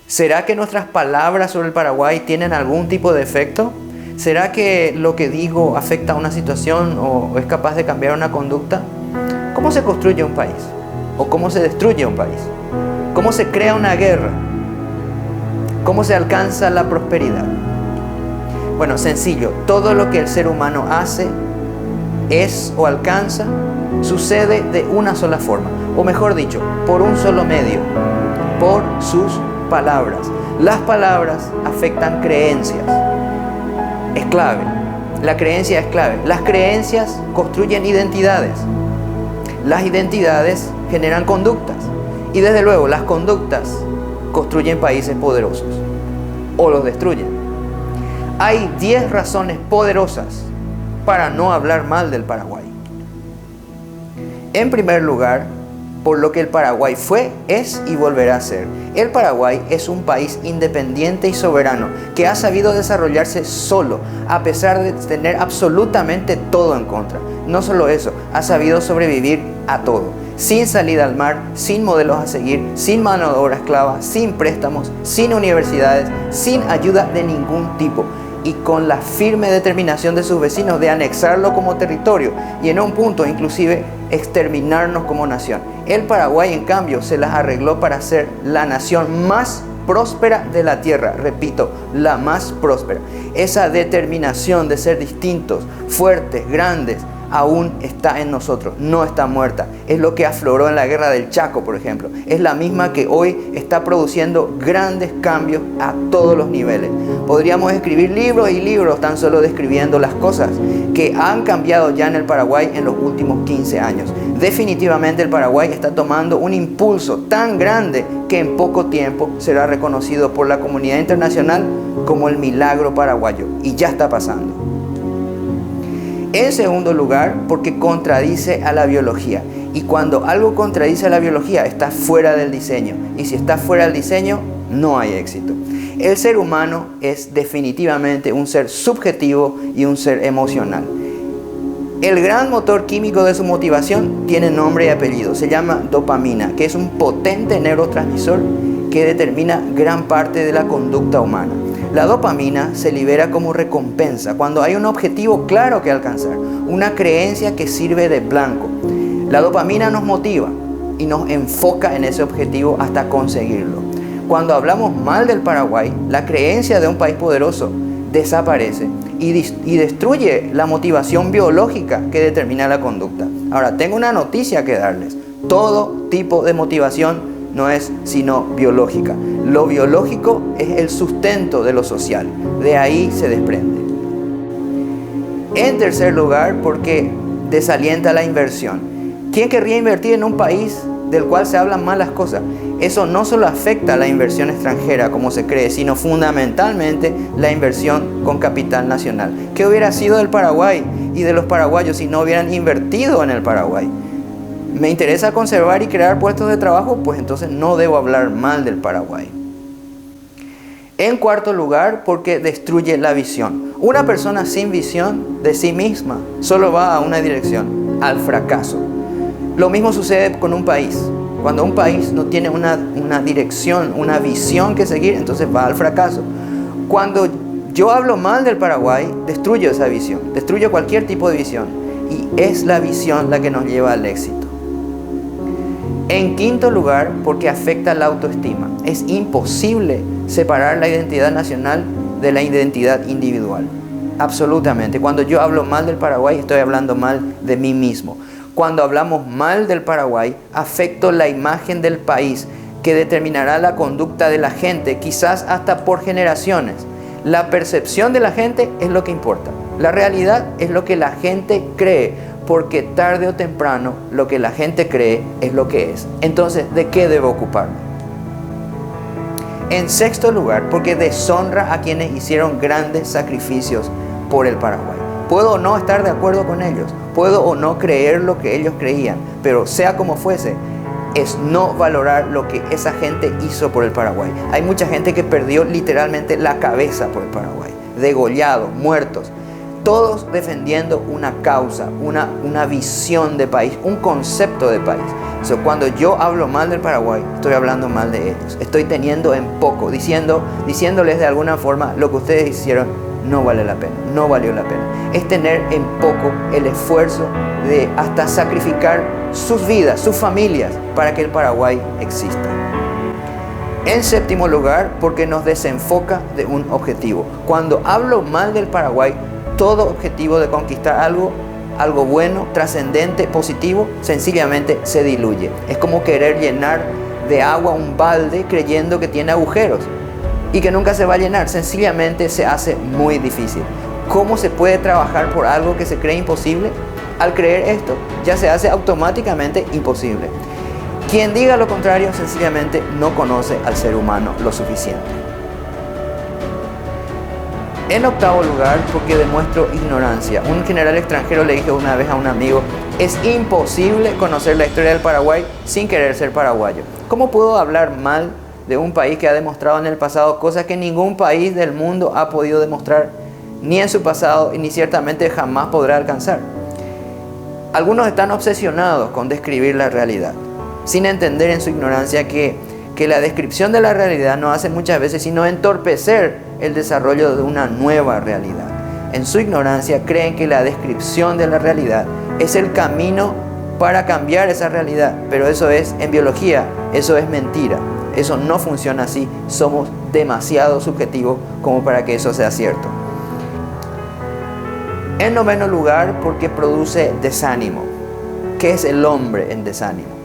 ¿Será que nuestras palabras sobre el Paraguay tienen algún tipo de efecto? ¿Será que lo que digo afecta a una situación o es capaz de cambiar una conducta? ¿Cómo se construye un país? ¿O cómo se destruye un país? ¿Cómo se crea una guerra? ¿Cómo se alcanza la prosperidad? Bueno, sencillo. Todo lo que el ser humano hace, es o alcanza, sucede de una sola forma. O mejor dicho, por un solo medio. Por sus palabras. Las palabras afectan creencias. Es clave. La creencia es clave. Las creencias construyen identidades. Las identidades generan conductas. Y desde luego, las conductas construyen países poderosos. O los destruyen. Hay 10 razones poderosas para no hablar mal del Paraguay. En primer lugar, por lo que el Paraguay fue, es y volverá a ser. El Paraguay es un país independiente y soberano que ha sabido desarrollarse solo, a pesar de tener absolutamente todo en contra. No solo eso, ha sabido sobrevivir a todo, sin salida al mar, sin modelos a seguir, sin mano de obra esclava, sin préstamos, sin universidades, sin ayuda de ningún tipo, y con la firme determinación de sus vecinos de anexarlo como territorio y en un punto inclusive exterminarnos como nación. El Paraguay, en cambio, se las arregló para ser la nación más próspera de la tierra. Repito, la más próspera. Esa determinación de ser distintos, fuertes, grandes, aún está en nosotros, no está muerta. Es lo que afloró en la guerra del Chaco, por ejemplo. Es la misma que hoy está produciendo grandes cambios a todos los niveles. Podríamos escribir libros y libros tan solo describiendo las cosas que han cambiado ya en el Paraguay en los últimos 15 años. Definitivamente el Paraguay está tomando un impulso tan grande que en poco tiempo será reconocido por la comunidad internacional como el milagro paraguayo. Y ya está pasando. En segundo lugar, porque contradice a la biología. Y cuando algo contradice a la biología, está fuera del diseño. Y si está fuera del diseño, no hay éxito. El ser humano es definitivamente un ser subjetivo y un ser emocional. El gran motor químico de su motivación tiene nombre y apellido. Se llama dopamina, que es un potente neurotransmisor que determina gran parte de la conducta humana. La dopamina se libera como recompensa cuando hay un objetivo claro que alcanzar, una creencia que sirve de blanco. La dopamina nos motiva y nos enfoca en ese objetivo hasta conseguirlo. Cuando hablamos mal del Paraguay, la creencia de un país poderoso desaparece y destruye la motivación biológica que determina la conducta. Ahora, tengo una noticia que darles. Todo tipo de motivación no es sino biológica. Lo biológico es el sustento de lo social. De ahí se desprende. En tercer lugar, porque desalienta la inversión. ¿Quién querría invertir en un país del cual se hablan malas cosas? Eso no solo afecta a la inversión extranjera, como se cree, sino fundamentalmente la inversión con capital nacional. ¿Qué hubiera sido del Paraguay y de los paraguayos si no hubieran invertido en el Paraguay? ¿Me interesa conservar y crear puestos de trabajo? Pues entonces no debo hablar mal del Paraguay. En cuarto lugar, porque destruye la visión. Una persona sin visión de sí misma solo va a una dirección, al fracaso. Lo mismo sucede con un país. Cuando un país no tiene una dirección, una visión que seguir, entonces va al fracaso. Cuando yo hablo mal del Paraguay, destruyo esa visión, destruyo cualquier tipo de visión. Y es la visión la que nos lleva al éxito. En quinto lugar, porque afecta la autoestima. Es imposible separar la identidad nacional de la identidad individual. Absolutamente. Cuando yo hablo mal del Paraguay, estoy hablando mal de mí mismo. Cuando hablamos mal del Paraguay, afecto la imagen del país que determinará la conducta de la gente, quizás hasta por generaciones. La percepción de la gente es lo que importa. La realidad es lo que la gente cree, porque tarde o temprano lo que la gente cree es lo que es. Entonces, ¿de qué debo ocuparme? En sexto lugar, porque deshonra a quienes hicieron grandes sacrificios por el Paraguay. Puedo o no estar de acuerdo con ellos, puedo o no creer lo que ellos creían, pero sea como fuese, es no valorar lo que esa gente hizo por el Paraguay. Hay mucha gente que perdió literalmente la cabeza por el Paraguay, degollados, muertos. todos defendiendo una causa, una visión de país, un concepto de país. Cuando yo hablo mal del Paraguay, estoy hablando mal de ellos. Estoy teniendo en poco, diciéndoles de alguna forma lo que ustedes hicieron no vale la pena, no valió la pena. Es tener en poco el esfuerzo de hasta sacrificar sus vidas, sus familias, para que el Paraguay exista. En séptimo lugar, porque nos desenfoca de un objetivo. Cuando hablo mal del Paraguay, todo objetivo de conquistar algo bueno, trascendente, positivo, sencillamente se diluye. Es como querer llenar de agua un balde creyendo que tiene agujeros y que nunca se va a llenar. Sencillamente se hace muy difícil. ¿Cómo se puede trabajar por algo que se cree imposible? Al creer esto, ya se hace automáticamente imposible. Quien diga lo contrario, sencillamente no conoce al ser humano lo suficiente. En octavo lugar, porque demuestro ignorancia. Un general extranjero le dijo una vez a un amigo: es imposible conocer la historia del Paraguay sin querer ser paraguayo. ¿Cómo puedo hablar mal de un país que ha demostrado en el pasado cosas que ningún país del mundo ha podido demostrar, ni en su pasado y ni ciertamente jamás podrá alcanzar? Algunos están obsesionados con describir la realidad, sin entender en su ignorancia que la descripción de la realidad no hace muchas veces sino entorpecer el desarrollo de una nueva realidad. En su ignorancia creen que la descripción de la realidad es el camino para cambiar esa realidad, pero eso es, en biología, eso es mentira. Eso no funciona así, somos demasiado subjetivos como para que eso sea cierto. En noveno lugar, porque produce desánimo. ¿Qué es el hombre en desánimo?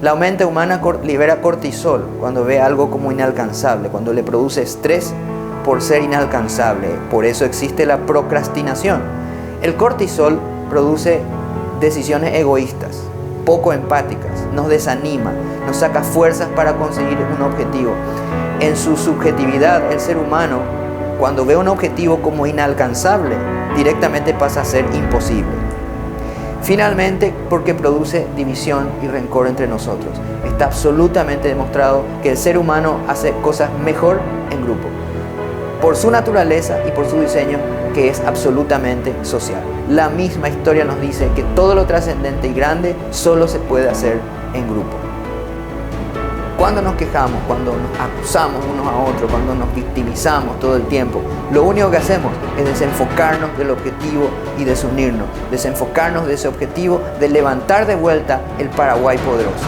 La mente humana libera cortisol cuando ve algo como inalcanzable, cuando le produce estrés por ser inalcanzable. Por eso existe la procrastinación. El cortisol produce decisiones egoístas, poco empáticas, nos desanima, nos saca fuerzas para conseguir un objetivo. En su subjetividad, el ser humano, cuando ve un objetivo como inalcanzable, directamente pasa a ser imposible. Finalmente, porque produce división y rencor entre nosotros. Está absolutamente demostrado que el ser humano hace cosas mejor en grupo, por su naturaleza y por su diseño, que es absolutamente social. La misma historia nos dice que todo lo trascendente y grande solo se puede hacer en grupo. Cuando nos quejamos, cuando nos acusamos unos a otros, cuando nos victimizamos todo el tiempo, lo único que hacemos es desenfocarnos del objetivo y desunirnos, desenfocarnos de ese objetivo de levantar de vuelta el Paraguay poderoso.